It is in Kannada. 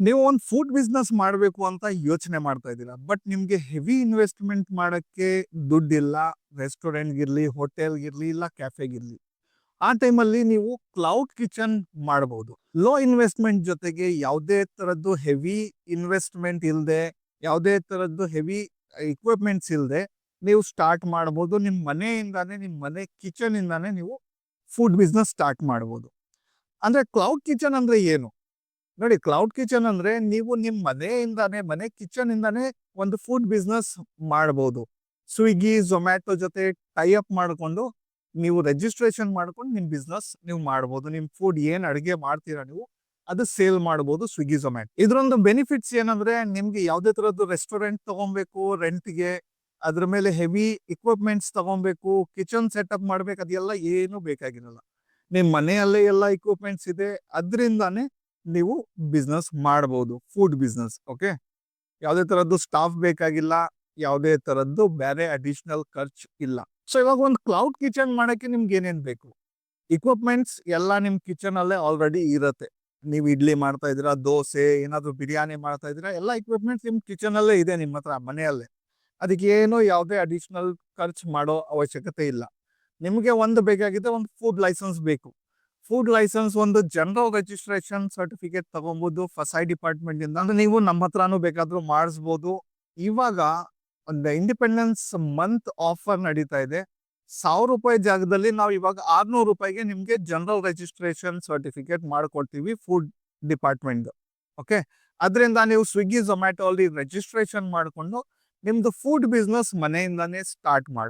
ನೀವು ಒಂದು ಫುಡ್ ಬಿಸ್ನೆಸ್ ಮಾಡಬೇಕು ಅಂತ ಯೋಚನೆ ಮಾಡ್ತಾ ಇದ್ದೀರಾ. ಬಟ್ ನಿಮ್ಗೆ ಹೆವಿ ಇನ್ವೆಸ್ಟ್ಮೆಂಟ್ ಮಾಡಕ್ಕೆ ದುಡ್ಡಿಲ್ಲ. ರೆಸ್ಟೋರೆಂಟ್‌ಗಿರ್ಲಿ, ಹೋಟೆಲ್‌ಗಿರ್ಲಿ, ಇಲ್ಲ ಕ್ಯಾಫೆಗಿರ್ಲಿ. ಆ ಟೈಮಲ್ಲಿ ನೀವು ಕ್ಲೌಡ್ ಕಿಚನ್ ಮಾಡಬಹುದು. ಲೋ ಇನ್ವೆಸ್ಟ್ಮೆಂಟ್ ಜೊತೆಗೆ ಯಾವುದೇ ತರದ್ದು ಹೆವಿ ಇನ್ವೆಸ್ಟ್ಮೆಂಟ್ ಇಲ್ದೆ, ಯಾವುದೇ ತರದ್ದು ಹೆವಿ ಇಕ್ವಿಪ್ಮೆಂಟ್ಸ್ ಇಲ್ದೆ ನೀವು ಸ್ಟಾರ್ಟ್ ಮಾಡಬಹುದು. ನಿಮ್ಮ ಮನೆಯಿಂದಾನೇ, ನಿಮ್ಮ ಮನೆ ಕಿಚನ್ ಇಂದಾನೇ ನೀವು ಫುಡ್ ಬಿಸ್ನೆಸ್ ಸ್ಟಾರ್ಟ್ ಮಾಡಬಹುದು. ಅಂದ್ರೆ ಕ್ಲೌಡ್ ಕಿಚನ್ ಅಂದ್ರೆ ಏನು? ನೋಡಿ, ಕ್ಲೌಡ್ ಕಿಚನ್ ಅಂದ್ರೆ ನೀವು ನಿಮ್ಮ ಮನೆಯಿಂದಾನೇ, ಮನೆ ಕಿಚನ್ ಇಂದಾನೇ ಒಂದು ಫುಡ್ ಬಿಸ್ನೆಸ್ ಮಾಡಬಹುದು. ಸ್ವಿಗ್ಗಿ, ಝೊಮ್ಯಾಟೊ ಜೊತೆ ಟೈ ಅಪ್ ಮಾಡ್ಕೊಂಡು ನೀವು ರಿಜಿಸ್ಟ್ರೇಷನ್ ಮಾಡ್ಕೊಂಡು ನಿಮ್ ಬಿಸ್ನೆಸ್ ನೀವು ಮಾಡಬಹುದು. ನಿಮ್ ಫುಡ್ ಏನ್ ಅಡಿಗೆ ಮಾಡ್ತೀರಾ ನೀವು ಅದು ಸೇಲ್ ಮಾಡಬಹುದು ಸ್ವಿಗ್ಗಿ, ಝೊಮ್ಯಾಟೊ. ಇದ್ರೊಂದು ಬೆನಿಫಿಟ್ಸ್ ಏನಂದ್ರೆ ನಿಮ್ಗೆ ಯಾವುದೇ ತರದ್ದು ರೆಸ್ಟೋರೆಂಟ್ ತಗೊಬೇಕು ರೆಂಟ್ಗೆ, ಅದ್ರ ಮೇಲೆ ಹೆವಿ ಇಕ್ವಿಪ್ಮೆಂಟ್ಸ್ ತಗೊಬೇಕು, ಕಿಚನ್ ಸೆಟಪ್ ಮಾಡ್ಬೇಕು, ಅದೆಲ್ಲ ಏನು ಬೇಕಾಗಿರಲ್ಲ. ನಿಮ್ ಮನೆಯಲ್ಲೇ ಎಲ್ಲ ಇಕ್ವಿಪ್ಮೆಂಟ್ಸ್ ಇದೆ, ಅದರಿಂದಾನೇ ನೀವು ಬಿಸ್ನೆಸ್ ಮಾಡಬಹುದು. Food business. ಓಕೆ. ಯಾವುದೇ ತರದ್ದು ಸ್ಟಾಫ್ ಬೇಕಾಗಿಲ್ಲ, ಯಾವುದೇ ತರದ್ದು ಬೇರೆ ಅಡಿಷನಲ್ ಖರ್ಚು ಇಲ್ಲ. ಸೊ ಇವಾಗ ಒಂದು ಕ್ಲೌಡ್ ಕಿಚನ್ ಮಾಡಕ್ಕೆ ನಿಮ್ಗೆ ಏನೇನ್ ಬೇಕು? ಇಕ್ವಿಪ್ಮೆಂಟ್ಸ್ ಎಲ್ಲ ನಿಮ್ ಕಿಚನ್ ಅಲ್ಲೇ ಆಲ್ರೆಡಿ ಇರತ್ತೆ. ನೀವು ಇಡ್ಲಿ ಮಾಡ್ತಾ ಇದೀರಾ, ದೋಸೆ, ಏನಾದ್ರು ಬಿರಿಯಾನಿ ಮಾಡ್ತಾ ಇದೀರಾ, ಎಲ್ಲ ಇಕ್ವಿಪ್ಮೆಂಟ್ಸ್ ನಿಮ್ ಕಿಚನ್ ಅಲ್ಲೇ ಇದೆ, ನಿಮ್ಮ ಹತ್ರ ಮನೆಯಲ್ಲೇ. ಅದಕ್ಕೆ ಏನು ಯಾವುದೇ ಅಡಿಷನಲ್ ಖರ್ಚು ಮಾಡೋ ಅವಶ್ಯಕತೆ ಇಲ್ಲ. ನಿಮಗೆ ಒಂದು ಬೇಕಾಗಿದೆ, ಒಂದು ಫುಡ್ ಲೈಸೆನ್ಸ್ ಬೇಕು. ಫುಡ್ ಲೈಸೆನ್ಸ್ ಒಂದು ಜನರಲ್ ರಿಜಿಸ್ಟ್ರೇಷನ್ ಸರ್ಟಿಫಿಕೇಟ್ ತಗೊಬಹುದು ಫಸಾಯಿ ಡಿಪಾರ್ಟ್ಮೆಂಟ್ ಇಂದ. ಅಂದ್ರೆ ನೀವು ನಮ್ಮ ಹತ್ರನೂ ಬೇಕಾದ್ರೂ ಮಾಡಿಸ್ಬೋದು. ಇವಾಗ ಒಂದು ಇಂಡಿಪೆಂಡೆನ್ಸ್ ಮಂತ್ ಆಫರ್ ನಡೀತಾ ಇದೆ. ₹1000 ಜಾಗದಲ್ಲಿ ನಾವು ಇವಾಗ ₹600 ನಿಮ್ಗೆ ಜನರಲ್ ರಿಜಿಸ್ಟ್ರೇಷನ್ ಸರ್ಟಿಫಿಕೇಟ್ ಮಾಡ್ಕೊಡ್ತೀವಿ ಫುಡ್ ಡಿಪಾರ್ಟ್ಮೆಂಟ್. ಓಕೆ. ಅದರಿಂದ ನೀವು ಸ್ವಿಗ್ಗಿ, ಝೊಮ್ಯಾಟೊ ಅಲ್ಲಿ ರಿಜಿಸ್ಟ್ರೇಷನ್ ಮಾಡ್ಕೊಂಡು ನಿಮ್ದು ಫುಡ್ ಬಿಸ್ನೆಸ್ ಮನೆಯಿಂದಾನೇ ಸ್ಟಾರ್ಟ್ ಮಾಡ್ಬೋದು.